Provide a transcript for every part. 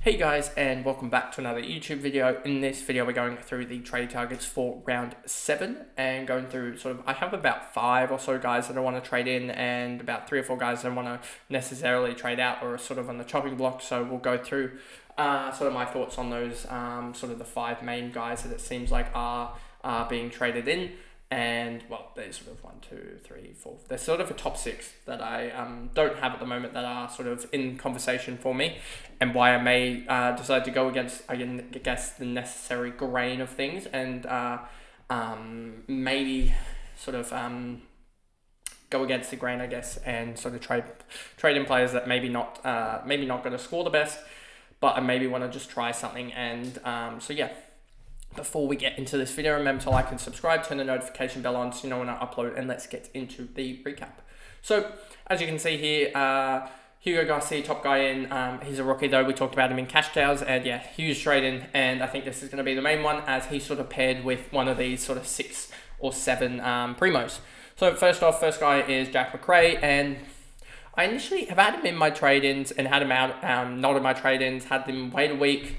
Hey guys, and welcome back to another YouTube video. In this video we're going through the trade targets for round 7 and going through I have about 5 or so guys that I want to trade in and about 3 or 4 guys that I want to necessarily trade out or are on the chopping block. So we'll go through my thoughts on those the 5 main guys that it seems like are being traded in. And well, there's 1, 2, 3, 4. There's a top 6 that I don't have at the moment that are in conversation for me, and why I may decide to go against, I guess, the necessary grain of things, and maybe go against the grain, I guess, and trade in players that maybe not going to score the best, but I maybe want to just try something. And Before we get into this video, remember to like and subscribe, turn the notification bell on so you know when I upload, and let's get into the recap. So, as you can see here, Hugo Garcia, top guy in. He's a rookie though. We talked about him in cash cows, and yeah, huge trade in, and I think this is going to be the main one as he's paired with one of these 6 or 7 primos. So first guy is Jack McRae, and I initially have had him in my trade-ins and had him out, not in my trade-ins, had him wait a week.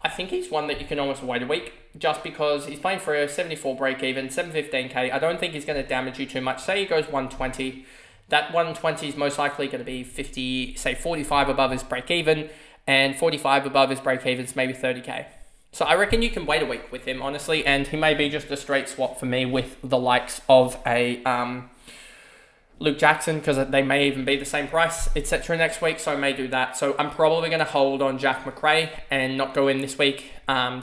I think he's one that you can almost wait a week just because he's playing for a 74 break even, 715k. I don't think he's going to damage you too much. Say he goes 120. That 120 is most likely going to be 45 above his break even, and 45 above his break even is maybe 30k. So I reckon you can wait a week with him, honestly, and he may be just a straight swap for me with the likes of a Luke Jackson, because they may even be the same price, etc. next week, so I may do that. So I'm probably going to hold on Jack McRae and not go in this week,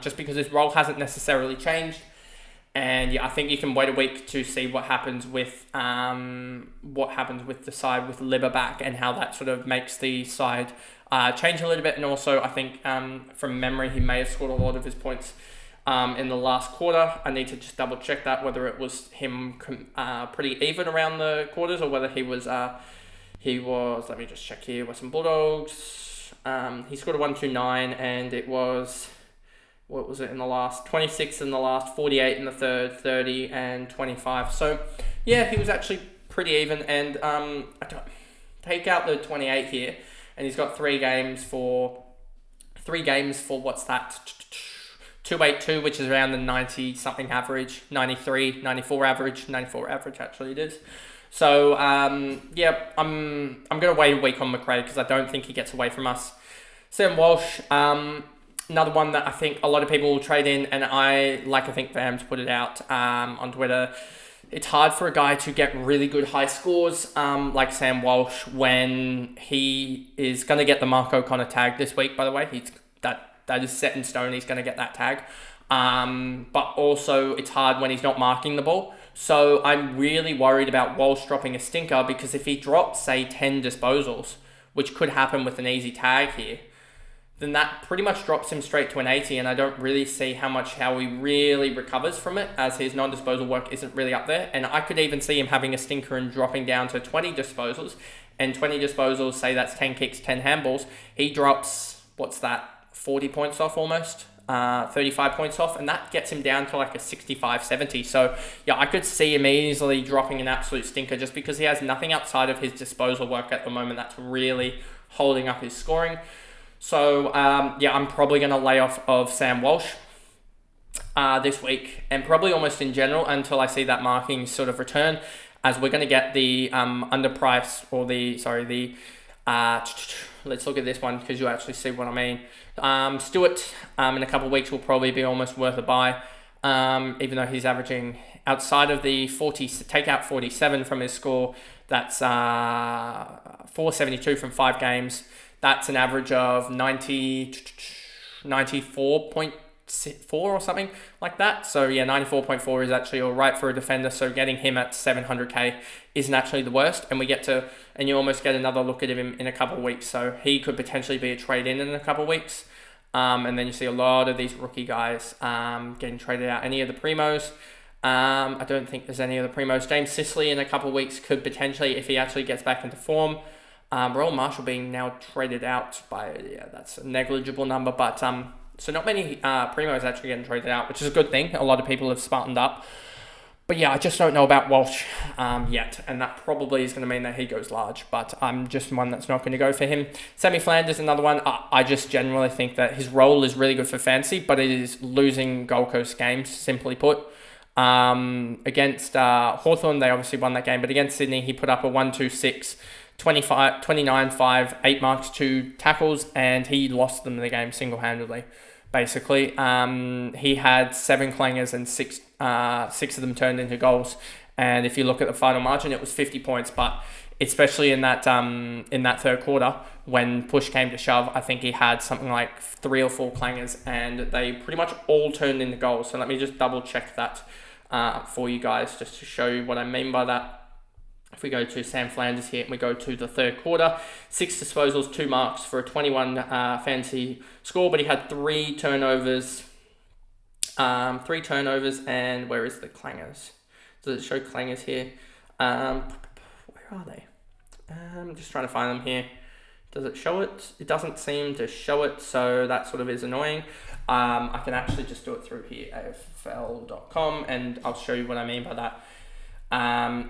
just because his role hasn't necessarily changed. And yeah, I think you can wait a week to see what happens with the side with Libba back, and how that makes the side change a little bit. And also, I think from memory, he may have scored a lot of his points in the last quarter. I need to just double check that, whether it was him pretty even around the quarters, or whether he was, let me just check here, Western Bulldogs. He scored a 129, and it was, what was it in the last? 26 in the last, 48 in the third, 30 and 25. So yeah, he was actually pretty even, and I don't take out the 28 here, and he's got 3 games for what's that? 282, which is around the 90 something average, 93, 94 average actually it is. So yeah, I'm gonna wait a week on McRae because I don't think he gets away from us. Sam Walsh, another one that I think a lot of people will trade in, and I think Vam's put it out on Twitter. It's hard for a guy to get really good high scores like Sam Walsh when he is going to get the Mark O'Connor tag this week, by the way. That is set in stone. He's going to get that tag. But also, it's hard when he's not marking the ball. So I'm really worried about Walsh dropping a stinker, because if he drops, say, 10 disposals, which could happen with an easy tag here, then that pretty much drops him straight to an 80, and I don't really see how he really recovers from it, as his non-disposal work isn't really up there. And I could even see him having a stinker and dropping down to 20 disposals, and 20 disposals, say that's 10 kicks, 10 handballs. He drops, 40 points off almost, 35 points off, and that gets him down to a 65, 70. So yeah, I could see him easily dropping an absolute stinker, just because he has nothing outside of his disposal work at the moment that's really holding up his scoring. So yeah, I'm probably going to lay off of Sam Walsh this week, and probably almost in general until I see that marking return, as we're going to get the underprice, or let's look at this one because you actually see what I mean. Stewart, in a couple of weeks, will probably be almost worth a buy, even though he's averaging, outside of the 40, take out 47 from his score, that's 472 from 5 games. That's an average of 94.4 or something like that. So yeah, 94.4 is actually all right for a defender. So getting him at 700k isn't actually the worst, and you almost get another look at him in a couple of weeks. So he could potentially be a trade in a couple of weeks. And then you see a lot of these rookie guys getting traded out. Any of the primos, I don't think there's any of the primos. James Sicily in a couple of weeks could potentially, if he actually gets back into form. Royal Marshall being now traded out by, that's a negligible number, but so not many primos actually getting traded out, which is a good thing. A lot of people have smartened up. But yeah, I just don't know about Walsh yet, and that probably is going to mean that he goes large, but I'm just one that's not going to go for him. Sammy Flanders, another one. I just generally think that his role is really good for fantasy, but it is losing Gold Coast games, simply put. Against Hawthorn, they obviously won that game, but against Sydney, he put up a 1-2-6, 29-5, 8 marks, 2 tackles, and he lost them in the game single-handedly. Basically, he had 7 clangers and 6 of them turned into goals. And if you look at the final margin, it was 50 points. But especially in that third quarter, when push came to shove, I think he had something like 3 or 4 clangers, and they pretty much all turned into goals. So let me just double check that for you guys, just to show you what I mean by that. If we go to Sam Flanders here and we go to the third quarter, 6 disposals, 2 marks for a 21 fantasy score, but he had 3 turnovers. 3 turnovers, and where is the clangers? Does it show clangers here? Where are they? I'm just trying to find them here. Does it show it? It doesn't seem to show it, so that sort of is annoying. I can actually just do it through here, AFL.com, and I'll show you what I mean by that.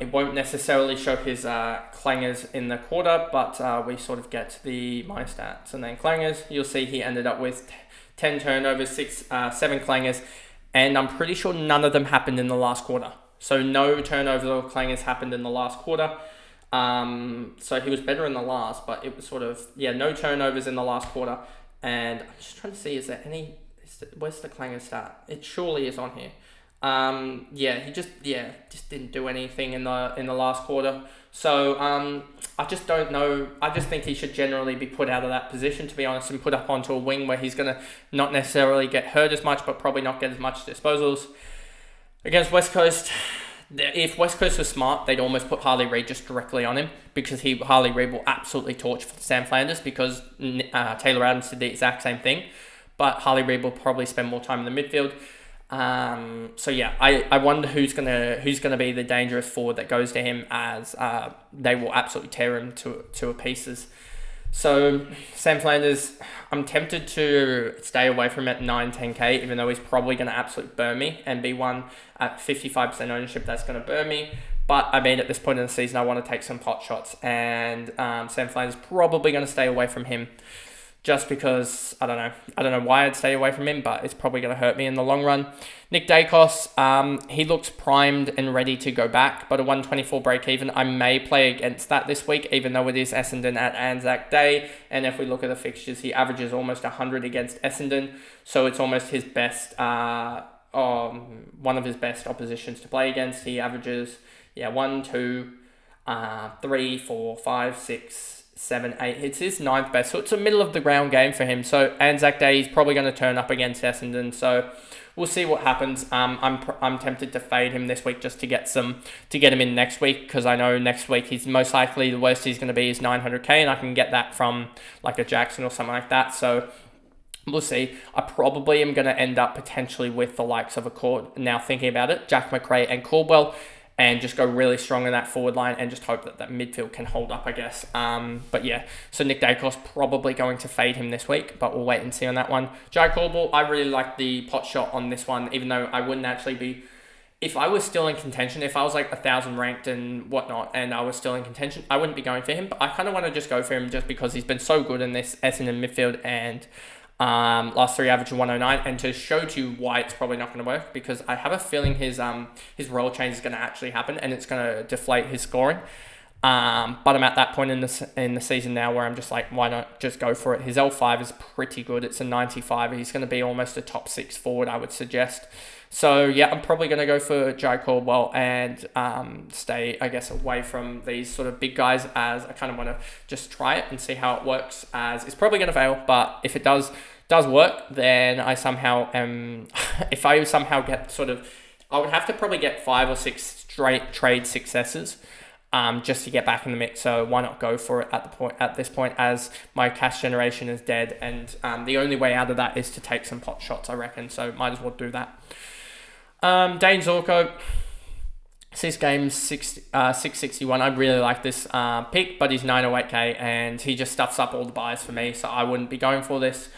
It won't necessarily show his clangers in the quarter, but we sort of get the my stats. And then clangers, you'll see he ended up with 10 turnovers, 7 clangers, and I'm pretty sure none of them happened in the last quarter. So no turnovers or clangers happened in the last quarter. So he was better in the last, but it was sort of, no turnovers in the last quarter. And I'm just trying to see, where's the clanger stat? It surely is on here. He just didn't do anything in the last quarter. So I just don't know. I just think he should generally be put out of that position, to be honest, and put up onto a wing where he's gonna not necessarily get hurt as much, but probably not get as much disposals. Against West Coast, if West Coast was smart, they'd almost put Harley Reid just directly on him, because Harley Reid will absolutely torch Sam Flanders, because Taylor Adams did the exact same thing, but Harley Reid will probably spend more time in the midfield. I wonder who's gonna be the dangerous forward that goes to him, as they will absolutely tear him to pieces. So Sam Flanders, I'm tempted to stay away from him at 9-10k, even though he's probably going to absolutely burn me, and be one at 55% ownership that's going to burn me. But I mean, at this point in the season, I want to take some pot shots, and Sam Flanders probably going to stay away from him. Just because, I don't know why I'd stay away from him, but it's probably going to hurt me in the long run. Nick Dacos, he looks primed and ready to go back, but a 124 break even. I may play against that this week, even though it is Essendon at Anzac Day. And if we look at the fixtures, he averages almost 100 against Essendon, so it's almost his best, one of his best oppositions to play against. He averages, 1, 2, 3, 4, 5, 6, 7, 8. It's his 9th best, so it's a middle of the ground game for him. So Anzac Day, he's probably going to turn up against Essendon. So we'll see what happens. I'm tempted to fade him this week just to get him in next week, because I know next week he's most likely, the worst he's going to be is 900k, and I can get that from like a Jackson or something like that. So we'll see. I probably am going to end up potentially with the likes of now thinking about it, Jack McRae and Caldwell, and just go really strong in that forward line and just hope that midfield can hold up, I guess. So Nick Dacos, probably going to fade him this week, but we'll wait and see on that one. Jai Caldwell, I really like the pot shot on this one, even though I wouldn't actually be... If I was still in contention, if I was like 1,000 ranked and whatnot, and I was still in contention, I wouldn't be going for him, but I kind of want to just go for him just because he's been so good in this Essendon midfield, and last 3 average 109, and to show to you why it's probably not going to work, because I have a feeling his role change is going to actually happen, and it's going to deflate his scoring. But I'm at that point in the season now where I'm just like, why not just go for it? His L5 is pretty good. It's a 95. He's going to be almost a top 6 forward, I would suggest. So yeah, I'm probably going to go for Jai Caldwell and stay, I guess, away from these sort of big guys, as I kind of want to just try it and see how it works, as it's probably going to fail, but if it does work, then I somehow am, if I somehow get I would have to probably get 5 or 6 straight trade successes just to get back in the mix. So why not go for it at this point, as my cash generation is dead, and the only way out of that is to take some pot shots, I reckon. So might as well do that. Dane Zorko, 6 games, 661. I really like this pick, but he's 908k, and he just stuffs up all the buys for me, so I wouldn't be going for this.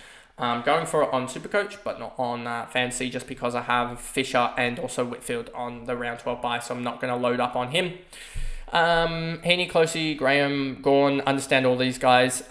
Going for it on Supercoach, but not on Fantasy, just because I have Fisher and also Whitfield on the round 12 bye, so I'm not going to load up on him. Heaney, Closey, Graham, Gawn, understand all these guys.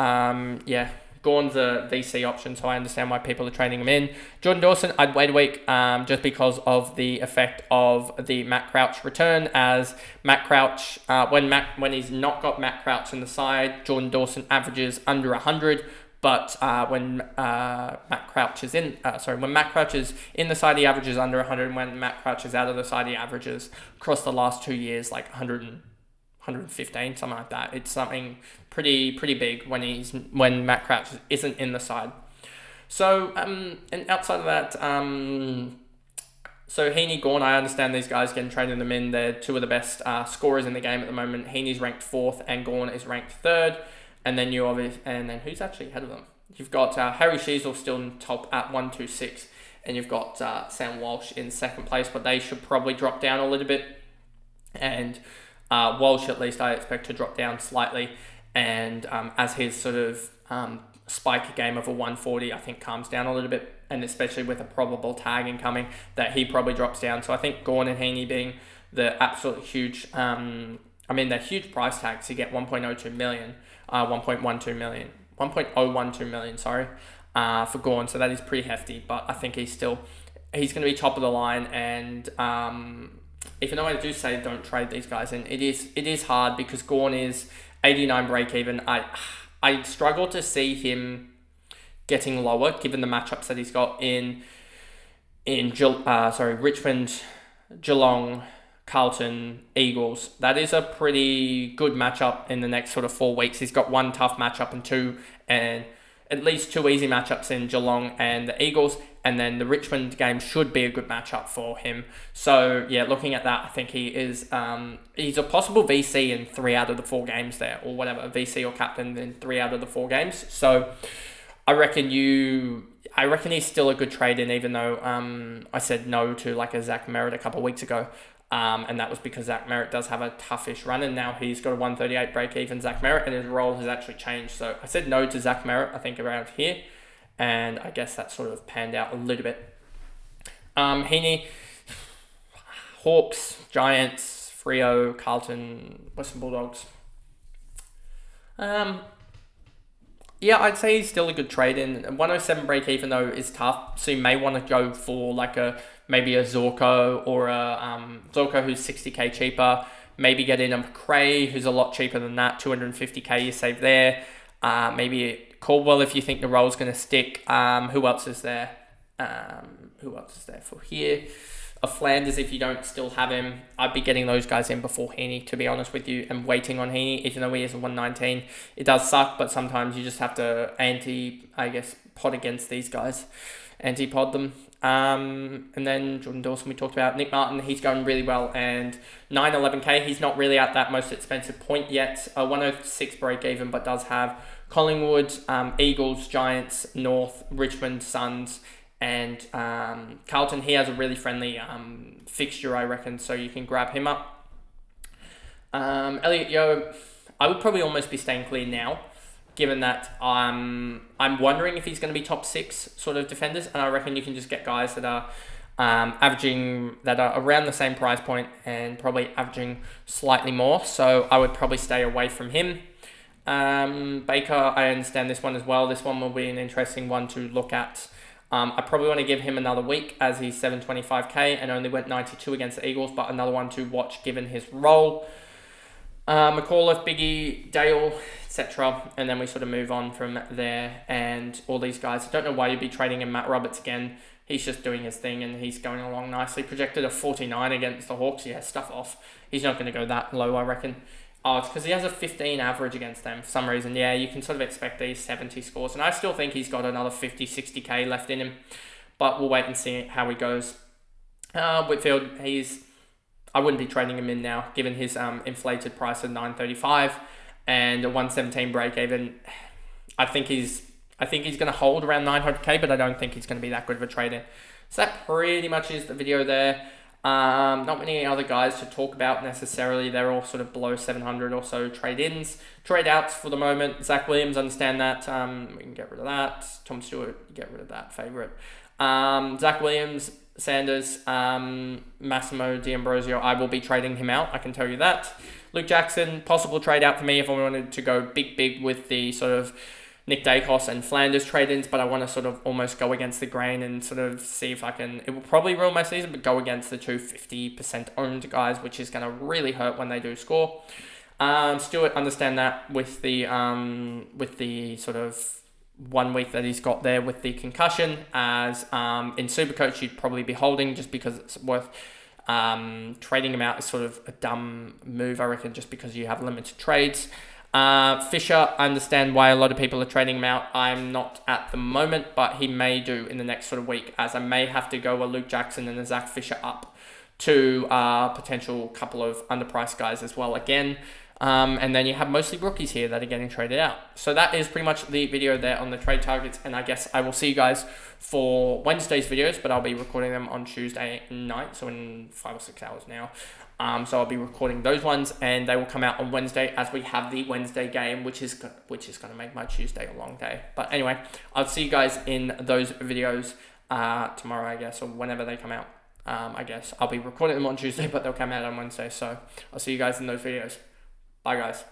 Gawn's a VC option, so I understand why people are trading him in. Jordan Dawson, I'd wait a week just because of the effect of the Matt Crouch return, as Matt Crouch, when he's not got Matt Crouch in the side, Jordan Dawson averages under 100, but when Matt Crouch is in the side, he averages under 100, and when Matt Crouch is out of the side, he averages across the last 2 years like 115, something like that. It's something pretty big when Matt Crouch isn't in the side. So and outside of that, so Heaney, Gawn, I understand these guys getting traded them in. They're two of the best scorers in the game at the moment. Heaney's ranked 4th and Gawn is ranked 3rd. And then who's actually ahead of them? You've got Harry Sheasel still in top at 126, and you've got Sam Walsh in 2nd place, but they should probably drop down a little bit. And Walsh, at least, I expect to drop down slightly, and as his sort of spike game of a 140, I think, calms down a little bit, and especially with a probable tag incoming, that he probably drops down. So I think Gawn and Heaney being the absolute huge, they're huge price tags. You get 1.02 million, 1.12 million, for Gawn. So that is pretty hefty, but I think he's going to be top of the line, and even though I do say don't trade these guys in, it is hard because Gawn is 89 break even. I struggle to see him getting lower given the matchups that he's got in Richmond, Geelong, Carlton, Eagles. That is a pretty good matchup in the next sort of 4 weeks. He's got one tough matchup and at least 2 easy matchups in Geelong and the Eagles, and then the Richmond game should be a good matchup for him. So yeah, looking at that, I think he is he's a possible VC in 3 out of the 4 games there, or whatever, VC or captain in 3 out of the 4 games. So I reckon he's still a good trade in, even though I said no to like a Zach Merritt a couple of weeks ago. And that was because Zach Merritt does have a toughish run, and now he's got a 138 break even, Zach Merritt, and his role has actually changed. So I said no to Zach Merritt, I think, around here, and I guess that sort of panned out a little bit. Heaney, Hawks, Giants, Freo, Carlton, Western Bulldogs. Yeah, I'd say he's still a good trade in. 107 break even though is tough, so you may want to go for like maybe a Zorko or a Zorko who's 60k cheaper. Maybe get in a McRae who's a lot cheaper than that, 250k you save there. Maybe Caldwell if you think the role's going to stick. Who else is there? For here? A Flanders if you don't still have him. I'd be getting those guys in before Heaney, to be honest with you, and waiting on Heaney, even though he is a 119. It does suck, but sometimes you just have to pod against these guys. Anti-pod them. And then Jordan Dawson we talked about. Nick Martin, he's going really well, and 911k, he's not really at that most expensive point yet. 106 break even, but does have Collingwood, Eagles, Giants, North, Richmond, Suns, and Carlton. He has a really friendly fixture, I reckon, so you can grab him up. Elliot Yeo, I would probably almost be staying clear now, given that I'm wondering if he's going to be top 6 sort of defenders, and I reckon you can just get guys that are around the same price point and probably averaging slightly more, so I would probably stay away from him. Baker, I understand this one as well. This one will be an interesting one to look at. I probably want to give him another week as he's 725k and only went 92 against the Eagles, but another one to watch given his role. McAuliffe, Biggie, Dale, etc. And then we sort of move on from there, and all these guys. I don't know why you'd be trading in Matt Roberts again. He's just doing his thing and he's going along nicely. Projected a 49 against the Hawks. Yeah, stuff off. He's not going to go that low, I reckon. Oh, it's because he has a 15 average against them for some reason. Yeah, you can sort of expect these 70 scores. And I still think he's got another 50, 60k left in him. But we'll wait and see how he goes. Whitfield, I wouldn't be trading him in now, given his inflated price of 935 and a 117 break even. I think he's going to hold around 900k, but I don't think he's going to be that good of a trader. So that pretty much is the video there. Not many other guys to talk about necessarily. They're all sort of below 700 or so trade-ins. Trade-outs for the moment. Zach Williams, understand that. We can get rid of that. Tom Stewart, get rid of that favourite. Zach Williams, Sanders, Massimo D'Ambrosio, I will be trading him out. I can tell you that. Luke Jackson, possible trade-out for me if I wanted to go big with the sort of Nick Dacos and Flanders trade-ins, but I want to sort of almost go against the grain and sort of see if I can, it will probably ruin my season, but go against the 50% owned guys, which is going to really hurt when they do score. Stewart, understand that with the sort of 1 week that he's got there with the concussion, as in Supercoach you'd probably be holding just because it's worth trading him out is sort of a dumb move, I reckon, just because you have limited trades. Fisher, I understand why a lot of people are trading him out. I'm not at the moment, but he may do in the next sort of week, as I may have to go a Luke Jackson and a Zach Fisher up to potential couple of underpriced guys as well again. And then you have mostly rookies here that are getting traded out. So that is pretty much the video there on the trade targets. And I guess I will see you guys for Wednesday's videos, but I'll be recording them on Tuesday night, so in 5 or 6 hours now. So I'll be recording those ones, and they will come out on Wednesday as we have the Wednesday game, which is going to make my Tuesday a long day. But anyway, I'll see you guys in those videos tomorrow, I guess, or whenever they come out. I guess I'll be recording them on Tuesday, but they'll come out on Wednesday. So I'll see you guys in those videos. Bye, guys.